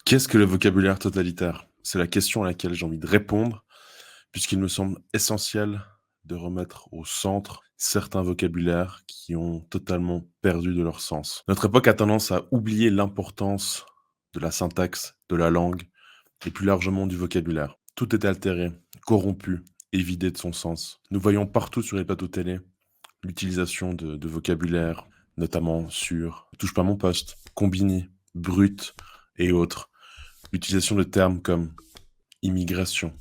Qu'est-ce que le vocabulaire totalitaire? C'est la question à laquelle j'ai envie de répondre, puisqu'il me semble essentiel de remettre au centre certains vocabulaires qui ont totalement perdu de leur sens. Notre époque a tendance à oublier l'importance de la syntaxe, de la langue et plus largement du vocabulaire. Tout est altéré, corrompu et vidé de son sens. Nous voyons partout sur les plateaux télé l'utilisation de vocabulaire, notamment sur Touche pas à mon poste, Combini, Brut et autres. L'utilisation de termes comme immigration,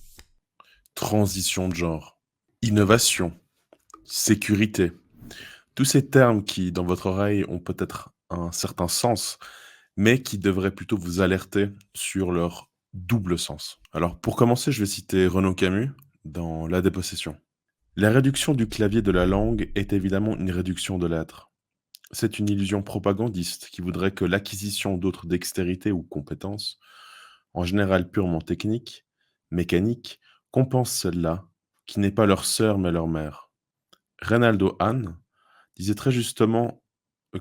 transition de genre, innovation, sécurité. Tous ces termes qui, dans votre oreille, ont peut-être un certain sens, mais qui devraient plutôt vous alerter sur leur double sens. Alors, pour commencer, je vais citer Renaud Camus dans La Dépossession. La réduction du clavier de la langue est évidemment une réduction de l'être. C'est une illusion propagandiste qui voudrait que l'acquisition d'autres dextérités ou compétences, en général purement techniques, mécaniques, compense celle-là, qui n'est pas leur sœur mais leur mère. Reynaldo Hahn disait très justement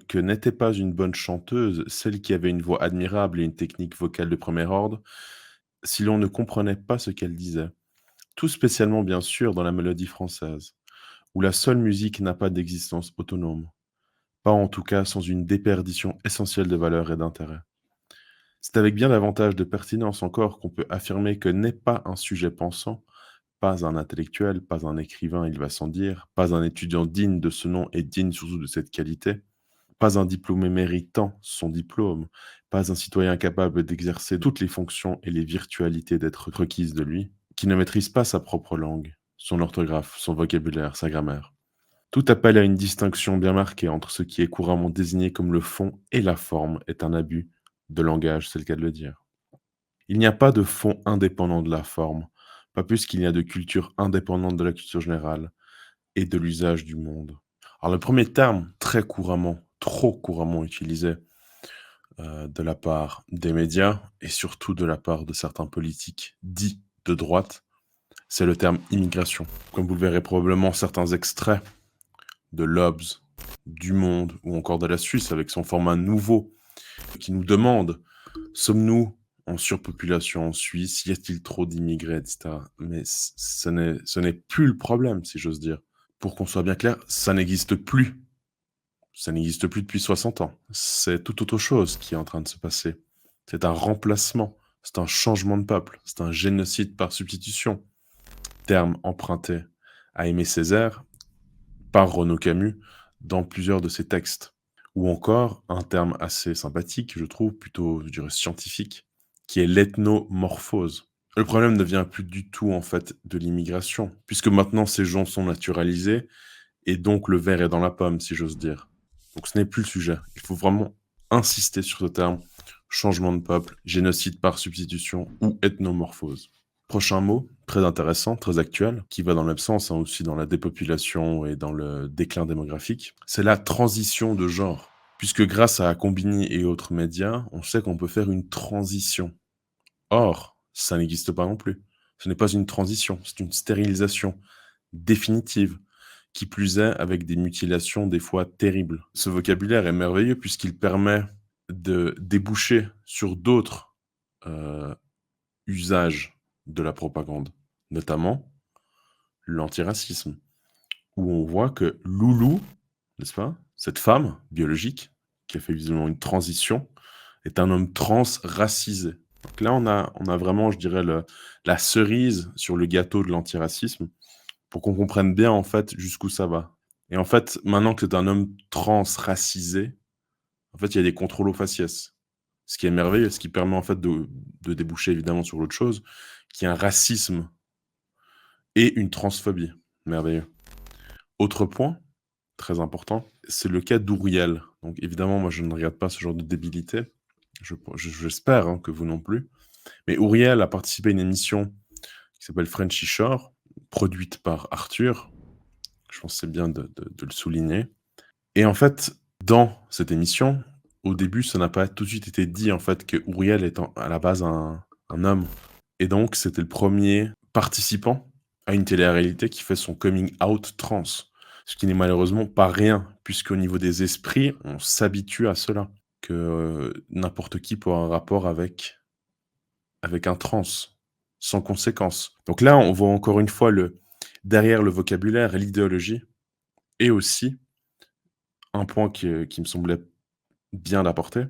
que n'était pas une bonne chanteuse celle qui avait une voix admirable et une technique vocale de premier ordre, si l'on ne comprenait pas ce qu'elle disait. Tout spécialement bien sûr dans la mélodie française, où la seule musique n'a pas d'existence autonome, pas en tout cas sans une déperdition essentielle de valeurs et d'intérêt. C'est avec bien davantage de pertinence encore qu'on peut affirmer que n'est pas un sujet pensant, pas un intellectuel, pas un écrivain, il va sans dire, pas un étudiant digne de ce nom et digne surtout de cette qualité, pas un diplômé méritant son diplôme, pas un citoyen capable d'exercer toutes les fonctions et les virtualités d'être requises de lui, qui ne maîtrise pas sa propre langue, son orthographe, son vocabulaire, sa grammaire. Tout appel à une distinction bien marquée entre ce qui est couramment désigné comme le fond et la forme est un abus de langage, c'est le cas de le dire. Il n'y a pas de fond indépendant de la forme, pas plus qu'il n'y a de culture indépendante de la culture générale et de l'usage du monde. Alors le premier terme très couramment, trop couramment utilisé de la part des médias et surtout de la part de certains politiques dits de droite, c'est le terme immigration. Comme vous le verrez probablement, certains extraits de l'Obs, du Monde ou encore de la Suisse avec son format nouveau qui nous demande: sommes-nous en surpopulation en Suisse? Y a-t-il trop d'immigrés, et cetera? Mais ce n'est plus le problème, si j'ose dire. Pour qu'on soit bien clair, ça n'existe plus. Ça n'existe plus depuis 60 ans. C'est tout autre chose qui est en train de se passer. C'est un remplacement, c'est un changement de peuple, c'est un génocide par substitution. Terme emprunté à Aimé Césaire par Renaud Camus dans plusieurs de ses textes. Ou encore un terme assez sympathique, je trouve, plutôt, je dirais, scientifique, qui est l'ethnomorphose. Le problème ne vient plus du tout, en fait, de l'immigration, puisque maintenant ces gens sont naturalisés et donc le verre est dans la pomme, si j'ose dire. Donc ce n'est plus le sujet. Il faut vraiment insister sur ce terme: changement de peuple, génocide par substitution ou ethnomorphose. Prochain mot, très intéressant, très actuel, qui va dans le même sens, hein, aussi dans la dépopulation et dans le déclin démographique, c'est la transition de genre. Puisque grâce à Combini et autres médias, on sait qu'on peut faire une transition. Or, ça n'existe pas non plus. Ce n'est pas une transition, c'est une stérilisation définitive, qui plus est avec des mutilations des fois terribles. Ce vocabulaire est merveilleux puisqu'il permet de déboucher sur d'autres usages de la propagande, notamment l'antiracisme, où on voit que Loulou, n'est-ce pas, cette femme biologique qui a fait visiblement une transition, est un homme trans racisé. Donc là, on a vraiment, je dirais, la cerise sur le gâteau de l'antiracisme pour qu'on comprenne bien, en fait, jusqu'où ça va. Et en fait, maintenant que c'est un homme trans racisé, en fait, il y a des contrôles aux faciès. Ce qui est merveilleux, ce qui permet, en fait, de déboucher évidemment sur l'autre chose, qui est un racisme et une transphobie. Merveilleux. Autre point, très important, c'est le cas d'Ouriel. Donc évidemment, moi, je ne regarde pas ce genre de débilité. J'espère, hein, que vous non plus. Mais Ouriel a participé à une émission qui s'appelle Frenchy Shore, produite par Arthur. Je pense que c'est bien de le souligner. Et en fait, dans cette émission, au début, ça n'a pas tout de suite été dit, en fait, que Ouriel est à la base un homme. Et donc, c'était le premier participant à une télé-réalité qui fait son coming out trans. Ce qui n'est malheureusement pas rien, puisqu'au niveau des esprits, on s'habitue à cela, que n'importe qui peut avoir un rapport avec avec un trans, sans conséquence. Donc là, on voit encore une fois derrière le vocabulaire et l'idéologie et aussi un point qui me semblait bien d'apporter,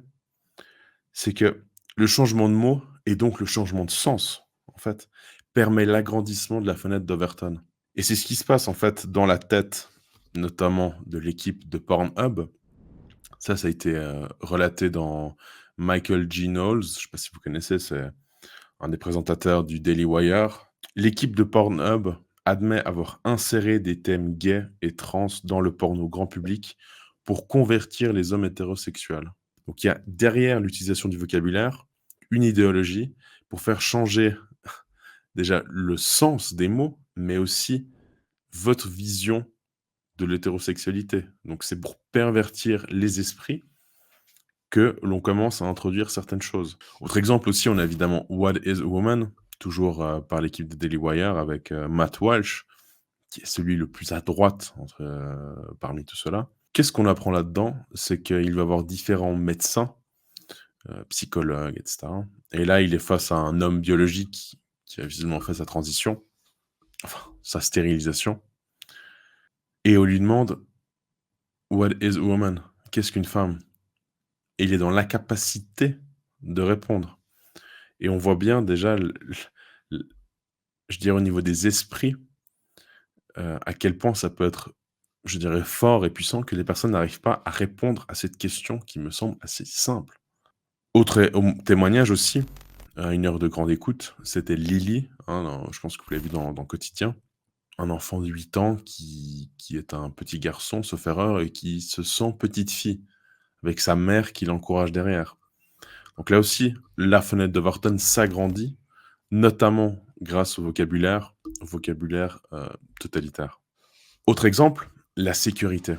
c'est que le changement de mot et donc le changement de sens, en fait, permet l'agrandissement de la fenêtre d'Overton. Et c'est ce qui se passe, en fait, dans la tête, notamment de l'équipe de Pornhub. Ça a été, relaté dans Michael G. Knowles, je ne sais pas si vous connaissez, c'est un des présentateurs du Daily Wire. L'équipe de Pornhub admet avoir inséré des thèmes gays et trans dans le porno grand public pour convertir les hommes hétérosexuels. Donc il y a derrière l'utilisation du vocabulaire, une idéologie pour faire changer déjà le sens des mots, mais aussi votre vision de l'hétérosexualité. Donc c'est pour pervertir les esprits que l'on commence à introduire certaines choses. Autre exemple aussi, on a évidemment What is a Woman, toujours, par l'équipe de Daily Wire avec, Matt Walsh, qui est celui le plus à droite parmi tout cela. Qu'est-ce qu'on apprend là-dedans? C'est qu'il va y avoir différents médecins, psychologues et cetera et là, il est face à un homme biologique qui a visiblement fait sa transition, enfin sa stérilisation et on lui demande: «What is a woman?» Qu'est-ce qu'une femme? Et il est dans l'incapacité de répondre. Et on voit bien déjà l je dirais au niveau des esprits, à quel point ça peut être, je dirais, fort et puissant que les personnes n'arrivent pas à répondre à cette question qui me semble assez simple. Autre témoignage aussi, à une heure de grande écoute, c'était Lily, hein, je pense que vous l'avez vu dans Quotidien. Un enfant de 8 ans qui est un petit garçon, sauf erreur, et qui se sent petite fille, avec sa mère qui l'encourage derrière. Donc là aussi, la fenêtre de Wharton s'agrandit, notamment grâce au vocabulaire, totalitaire. Autre exemple, la sécurité.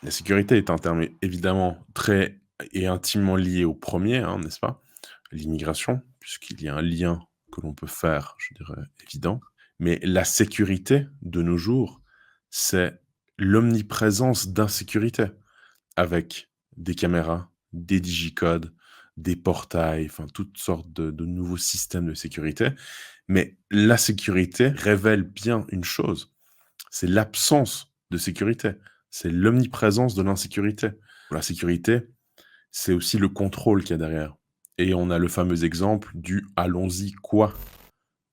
La sécurité est un terme évidemment très et intimement lié au premier, hein, n'est-ce pas? L'immigration, puisqu'il y a un lien que l'on peut faire, je dirais, évident. Mais la sécurité, de nos jours, c'est l'omniprésence d'insécurité avec des caméras, des digicodes, des portails, enfin toutes sortes de nouveaux systèmes de sécurité. Mais la sécurité révèle bien une chose, c'est l'absence de sécurité, c'est l'omniprésence de l'insécurité. La sécurité, c'est aussi le contrôle qu'il y a derrière et on a le fameux exemple du «allons-y quoi?»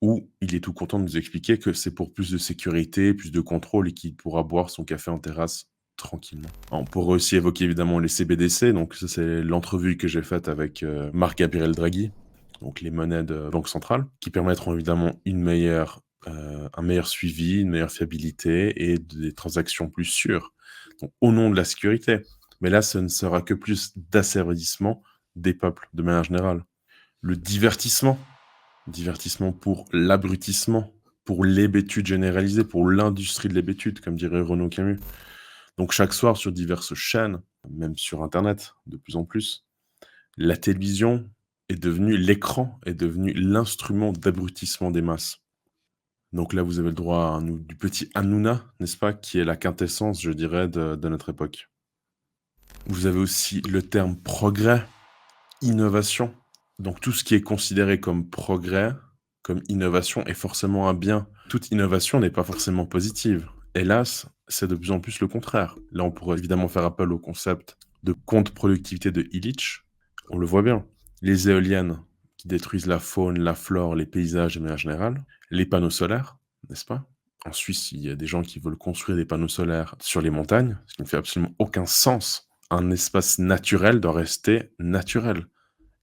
où il est tout content de nous expliquer que c'est pour plus de sécurité, plus de contrôle et qu'il pourra boire son café en terrasse tranquillement. On pourrait aussi évoquer évidemment les CBDC, donc ça c'est l'entrevue que j'ai faite avec, Marc Gabriel Draghi, donc les monnaies de banque centrale, qui permettront évidemment un meilleur suivi, une meilleure fiabilité et des transactions plus sûres, donc au nom de la sécurité. Mais là, ce ne sera que plus d'asservissement des peuples de manière générale. Le divertissement pour l'abrutissement, pour l'hébétude généralisée, pour l'industrie de l'hébétude, comme dirait Renaud Camus. Donc chaque soir sur diverses chaînes, même sur internet de plus en plus, la télévision l'écran est devenu l'instrument d'abrutissement des masses. Donc là, vous avez le droit à du petit Hanouna, n'est-ce pas? Qui est la quintessence, je dirais, de notre époque. Vous avez aussi le terme progrès, innovation. Donc tout ce qui est considéré comme progrès, comme innovation est forcément un bien. Toute innovation n'est pas forcément positive. Hélas, c'est de plus en plus le contraire. Là, on pourrait évidemment faire appel au concept de compte productivité de Illich. On le voit bien. Les éoliennes qui détruisent la faune, la flore, les paysages de manière générale. Les panneaux solaires, n'est-ce pas? En Suisse, il y a des gens qui veulent construire des panneaux solaires sur les montagnes, ce qui ne fait absolument aucun sens. Un espace naturel doit rester naturel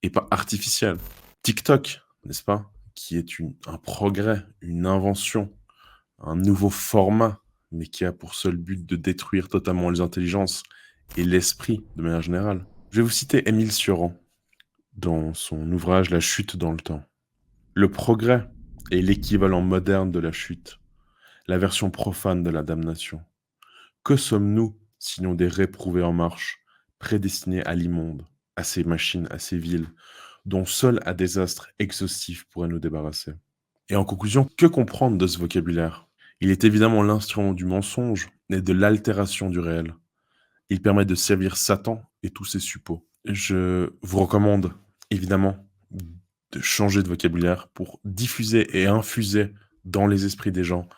et pas artificiel. TikTok, n'est-ce pas? Qui est un progrès, une invention, un nouveau format, mais qui a pour seul but de détruire totalement les intelligences et l'esprit de manière générale. Je vais vous citer Émile Cioran dans son ouvrage La chute dans le temps. Le progrès est l'équivalent moderne de la chute, la version profane de la damnation. Que sommes-nous sinon des réprouvés en marche, prédestinés à l'immonde, à ces machines, à ces villes, dont seul un désastre exhaustif pourrait nous débarrasser? Et en conclusion, que comprendre de ce vocabulaire? Il est évidemment l'instrument du mensonge et de l'altération du réel. Il permet de servir Satan et tous ses suppôts. Je vous recommande évidemment de changer de vocabulaire pour diffuser et infuser dans les esprits des gens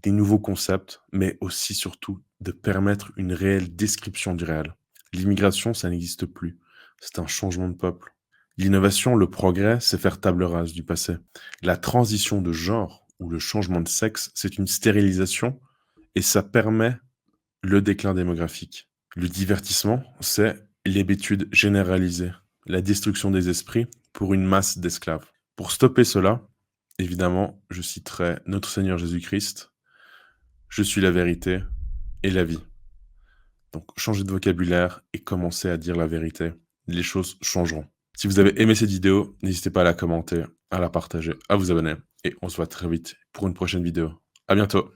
des nouveaux concepts, mais aussi surtout de permettre une réelle description du réel. L'immigration, ça n'existe plus. C'est un changement de peuple. L'innovation, le progrès, c'est faire table rase du passé. La transition de genre ou le changement de sexe, c'est une stérilisation et ça permet le déclin démographique. Le divertissement, c'est l'hébétude généralisée, la destruction des esprits pour une masse d'esclaves. Pour stopper cela, évidemment, je citerai notre Seigneur Jésus-Christ: «Je suis la vérité et la vie». Donc changez de vocabulaire et commencez à dire la vérité. Les choses changeront. Si vous avez aimé cette vidéo, n'hésitez pas à la commenter, à la partager, à vous abonner et on se voit très vite pour une prochaine vidéo. À bientôt.